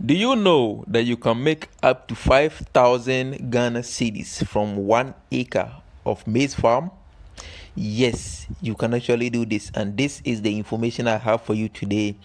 Do you know that you can make up to 5,000 Ghana cedis from 1 acre of maize farm? Yes, you can actually do this, and this is the information I have for you today.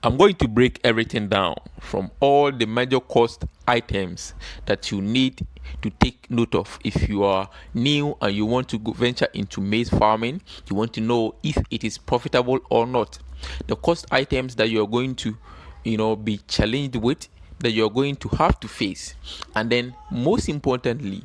I'm going to break everything down from all the major cost items that you need to take note of if you are new and you want to venture into maize farming. You want to know if it is profitable or not. The cost items that you're going to be challenged with, that you're going to have to face, and then most importantly,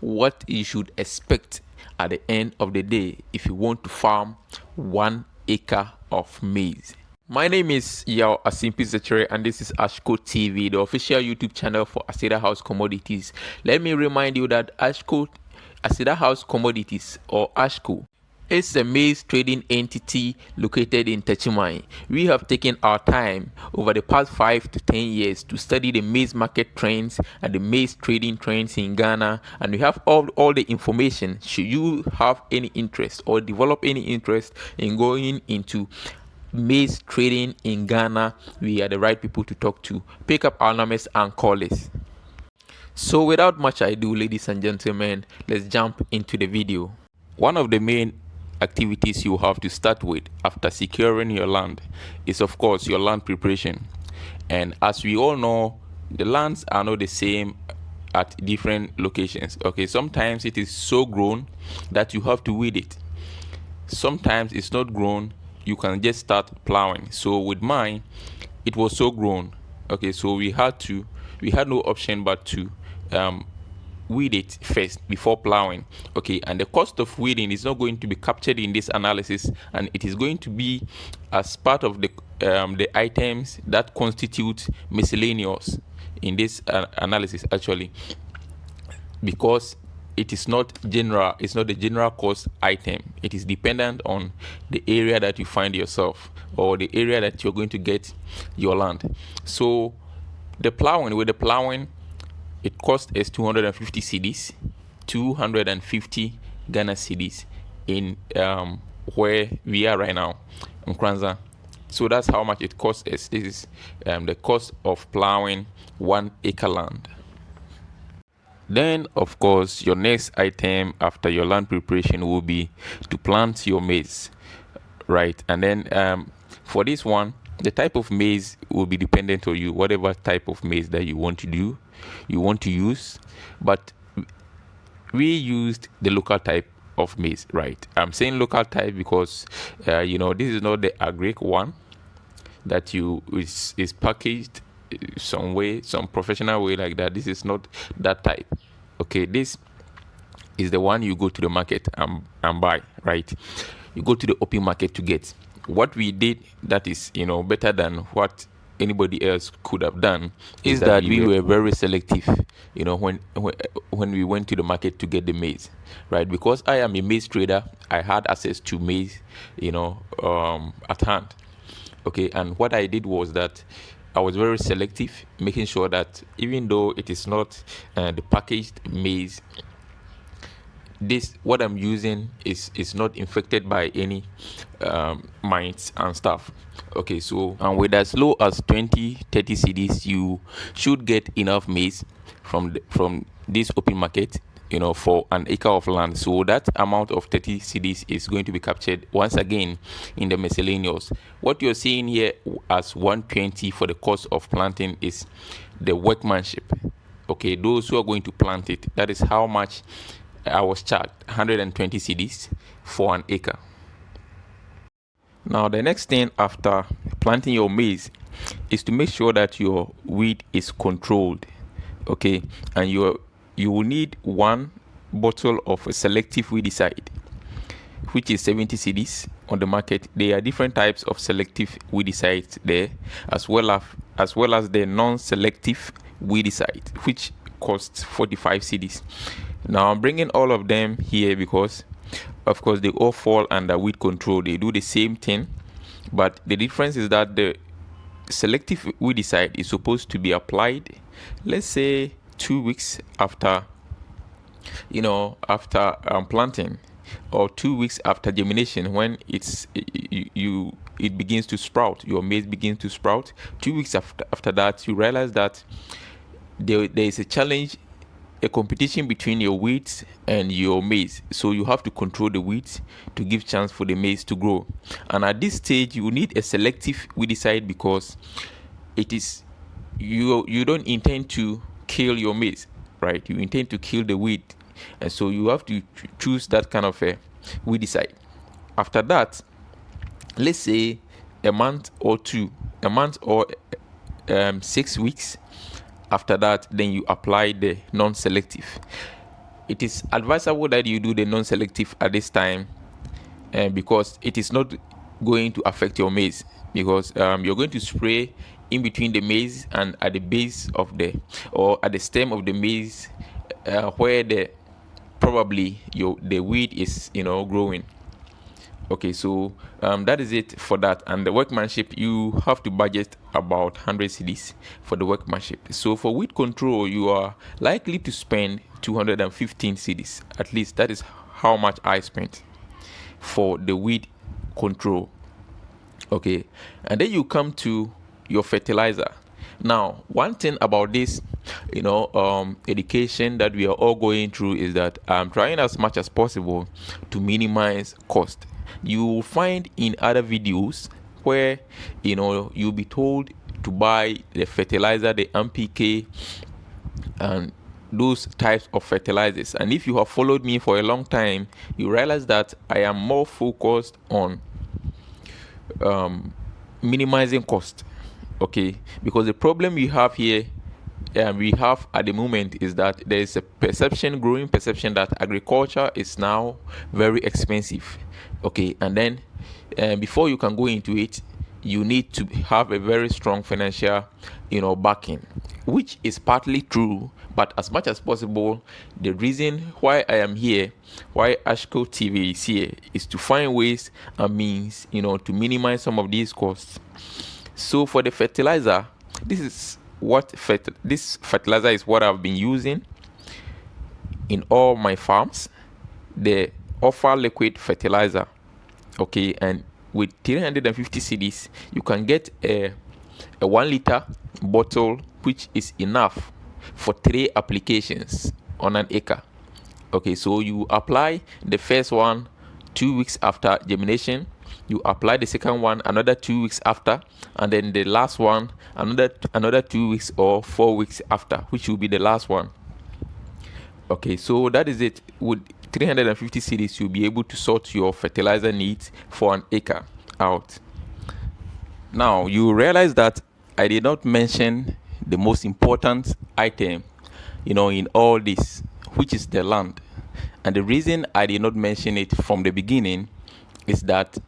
what you should expect at the end of the day if you want to farm 1 acre of maize. My name is Yao Asimpi Zachere, and this is ASHCo TV, the official YouTube channel for Acera House Commodities. Let me remind you that Acera House Commodities, or ASHCo, is a maize trading entity located in Techimai. We have taken our time over the past 5 to 10 years to study the maize market trends and the maize trading trends in Ghana, and we have all the information. Should you have any interest or develop any interest in going into maize trading in Ghana, we are the right people to talk to. Pick up our numbers and call us. So without much ado, ladies and gentlemen, let's jump into the video. One of the main activities you have to start with after securing your land is, of course, your land preparation. And as we all know, the lands are not the same at different locations. Okay, sometimes it is so grown that you have to weed it. Sometimes it's not grown, you can just start plowing. So with mine, it was so grown. Okay, so we had no option but to weed it first before plowing. Okay, and the cost of weeding is not going to be captured in this analysis, and it is going to be as part of the items that constitute miscellaneous in this analysis, actually, because it is not general. It's not a general cost item. It is dependent on the area that you find yourself, or the area that you're going to get your land. So with the plowing, it cost us 250 cedis, 250 Ghana cedis in where we are right now, in Kranza. So that's how much it costs us. This is the cost of plowing 1 acre land. Then, of course, your next item after your land preparation will be to plant your maize, right? And then for this one, the type of maize will be dependent on you, whatever type of maize that you want to use. But we used the local type of maize, right? I'm saying local type because this is not the Agric one that is packaged some professional way like that. This is not that type. Okay, this is the one you go to the market and buy, right? You go to the open market to get. What we did that is better than what anybody else could have done is that we were very selective when we went to the market to get the maize, right? Because I am a maize trader, I had access to maize at hand. Okay, and what I did was that I was very selective, making sure that even though it is not the packaged maize, what I'm using is not infected by any mites and stuff. Okay, so and with as low as 20-30 cedis, you should get enough maize from this open market for an acre of land. So that amount of 30 cedis is going to be captured once again in the miscellaneous. What you're seeing here as 120 for the cost of planting is the workmanship. Okay, those who are going to plant it, that is how much I was charged, 120 cedis for an acre. Now the next thing after planting your maize is to make sure that your weed is controlled. Okay, and you will need 1 bottle of a selective weedicide, which is 70 cedis on the market. There are different types of selective weedicides there, as well as the non-selective weedicide, which costs 45 cedis. Now I'm bringing all of them here because, of course, they all fall under weed control. They do the same thing, but the difference is that the selective weedicide is supposed to be applied, let's say 2 weeks after planting, or 2 weeks after germination, when you it begins to sprout. Your maize begins to sprout. 2 weeks after that, you realize that there is a challenge, a competition between your weeds and your maize. So you have to control the weeds to give chance for the maize to grow. And at this stage, you need a selective weedicide, because it is you don't intend to kill your maize, right? You intend to kill the weed, and so you have to choose that kind of a weedicide. After that, let's say a month or 6 weeks after that, then you apply the non-selective. It is advisable that you do the non-selective at this time, because it is not going to affect your maize, because you're going to spray in between the maize and at the base of or at the stem of the maize, where the weed is growing. Okay, so that is it for that. And the workmanship, you have to budget about 100 cedis for the workmanship. So for weed control, you are likely to spend 215 cedis. At least that is how much I spent for the weed control. Okay, and then you come to your fertilizer. Now, one thing about this, education that we are all going through is that I'm trying as much as possible to minimize cost. You will find in other videos where you'll be told to buy the fertilizer, the MPK, and those types of fertilizers. And if you have followed me for a long time, you realize that I am more focused on minimizing cost. Okay, because the problem we have here, we have at the moment, is that there is a growing perception that agriculture is now very expensive. Okay, and then before you can go into it, you need to have a very strong financial backing, which is partly true. But as much as possible, the reason why I am here, why ASHCo TV is here, is to find ways and means to minimize some of these costs. So for the fertilizer, this fertilizer is what I've been using in all my farms, the offer liquid fertilizer. Okay, and with 350 cedis, you can get a 1 liter bottle, which is enough for 3 applications on an acre. Okay, so you apply the first one 2 weeks after germination, you apply the second one another 2 weeks after, and then the last one another 2 weeks or 4 weeks after, which will be the last one. Okay, so that is it. With 350 cedis, you'll be able to sort your fertilizer needs for an acre out. Now, you realize that I did not mention the most important item, in all this, which is the land. And the reason I did not mention it from the beginning is that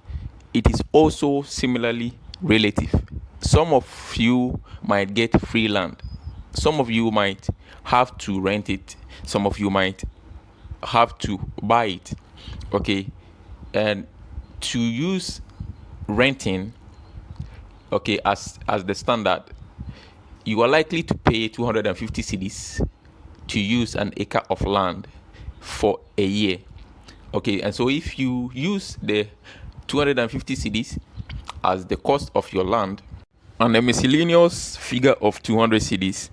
it is also similarly relative. Some of you might get free land. Some of you might have to rent it. Some of you might have to buy it. Okay, and to use renting, okay, as the standard, you are likely to pay 250 cedis to use an acre of land for a year. Okay, and so if you use the 250 cedis as the cost of your land and a miscellaneous figure of 200 cedis,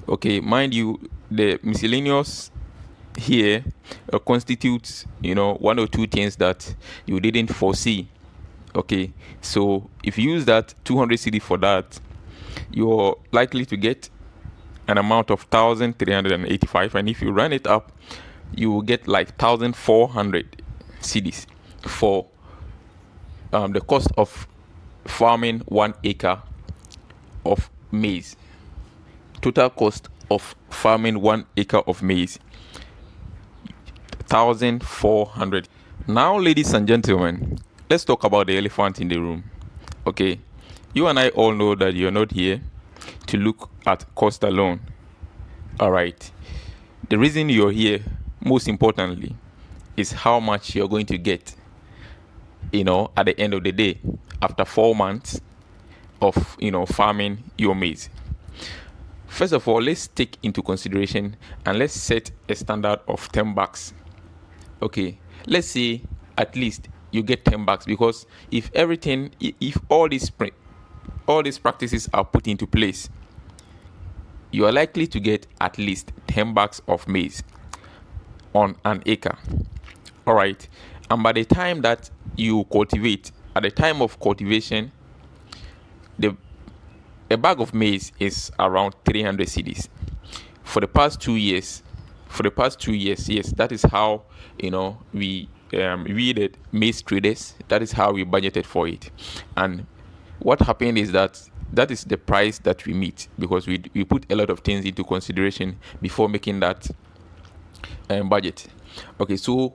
okay, mind you, the miscellaneous here constitutes 1 or 2 things that you didn't foresee. Okay, so if you use that 200 cedi for that, you're likely to get an amount of 1,385, and if you run it up, you will get like 1,400 cedis for the cost of farming 1 acre of maize. Total cost of farming 1 acre of maize, 1,400. Now, ladies and gentlemen, let's talk about the elephant in the room. Okay, you and I all know that you're not here to look at cost alone. All right, the reason you're here, most importantly, is how much you're going to get at the end of the day, after 4 months of farming your maize. First of all, let's take into consideration and let's set a standard of 10 bucks. Okay, let's say at least you get 10 bucks, because if all these practices are put into place, you are likely to get at least 10 bucks of maize on an acre. All right. And by the time that you cultivate, at the time of cultivation, a bag of maize is around 300 cedis. For the past 2 years, yes, that is how, we the maize traders, that is how we budgeted for it. And what happened is that is the price that we meet, because we put a lot of things into consideration before making that budget. Okay, so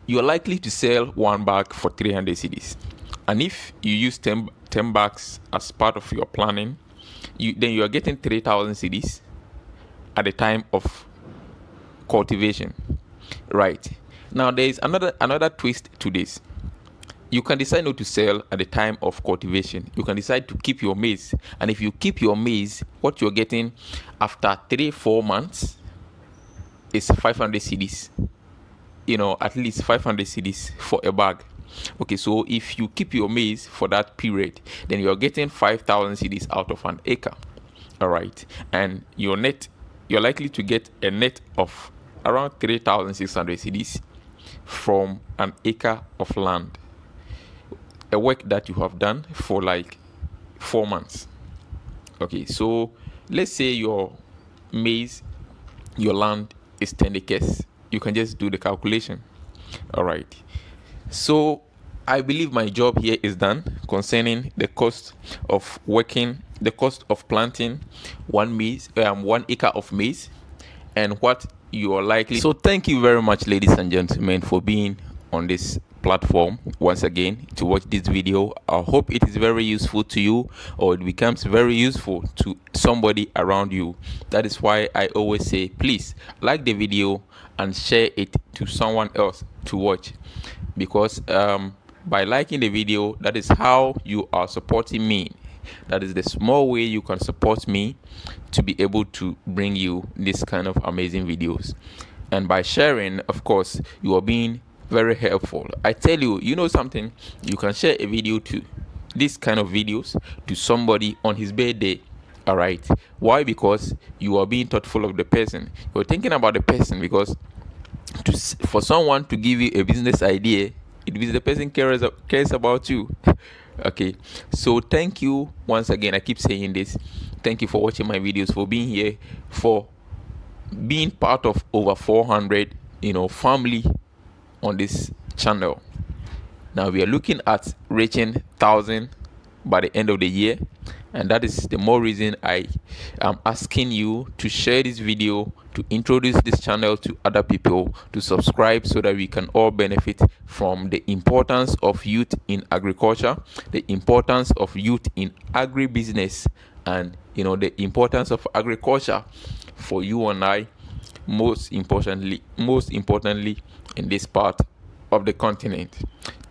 you're likely to sell one bag for 300 cedis, and if you use 10 bags as part of your planning, then you are getting 3,000 cedis at the time of cultivation. Right. Now there is another twist to this. You can decide not to sell at the time of cultivation. You can decide to keep your maize, and if you keep your maize, what you're getting after 3-4 months is 500 cedis. At least 500 cedis for a bag. Okay, so if you keep your maize for that period, then you're getting 5,000 cedis out of an acre. All right, and you're likely to get a net of around 3,600 cedis from an acre of land, a work that you have done for like 4 months. Okay, so let's say your land is 10 acres. You can just do the calculation. All right, so I believe my job here is done concerning the cost of planting 1 acre of maize, and what you are likely. So thank you very much, ladies and gentlemen, for being on this platform once again to watch this video. I hope it is very useful to you, or it becomes very useful to somebody around you. That is why I always say, please like the video and share it to someone else to watch, because by liking the video, that is how you are supporting me. That is the small way you can support me to be able to bring you this kind of amazing videos. And by sharing, of course, you are being very helpful. I tell you, something, you can share a video to this kind of videos to somebody on his birthday. All right. Why? Because you are being thoughtful of the person. You're thinking about the person, because for someone to give you a business idea, it means the person cares about you. Okay, so thank you once again. I keep saying this. Thank you for watching my videos, for being here, for being part of over 400 family on this channel. Now we are looking at reaching 1,000 by the end of the year, and that is the more reason I am asking you to share this video, to introduce this channel to other people, to subscribe, so that we can all benefit from the importance of youth in agriculture, the importance of youth in agribusiness, and the importance of agriculture for you and I, most importantly in this part of the continent.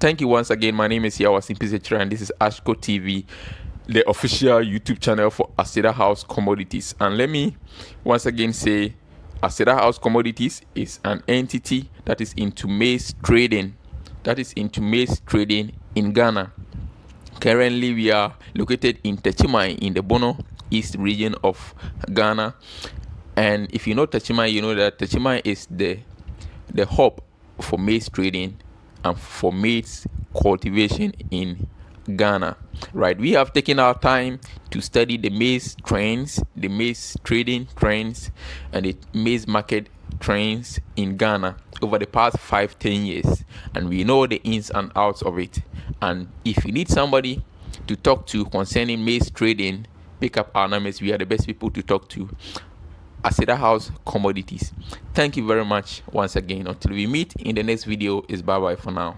Thank you once again. My name is Yawa Simpisetra, and this is ASHCo TV, the official YouTube channel for ACRE Commodities. And let me once again say, ACRE Commodities is an entity that is into maize trading. In Ghana. Currently, we are located in Techimai, in the Bono East region of Ghana. And if you know Techimai, you know that Techimai is the hub for maize trading and for maize cultivation in Ghana. Right, we have taken our time to study the maize trends, the maize trading trends, and the maize market trends in Ghana over the past 5-10 years, and we know the ins and outs of it. And if you need somebody to talk to concerning maize trading, pick up our numbers. We are the best people to talk to. ACRE Commodities. Thank you very much once again. Until we meet in the next video, is bye bye for now.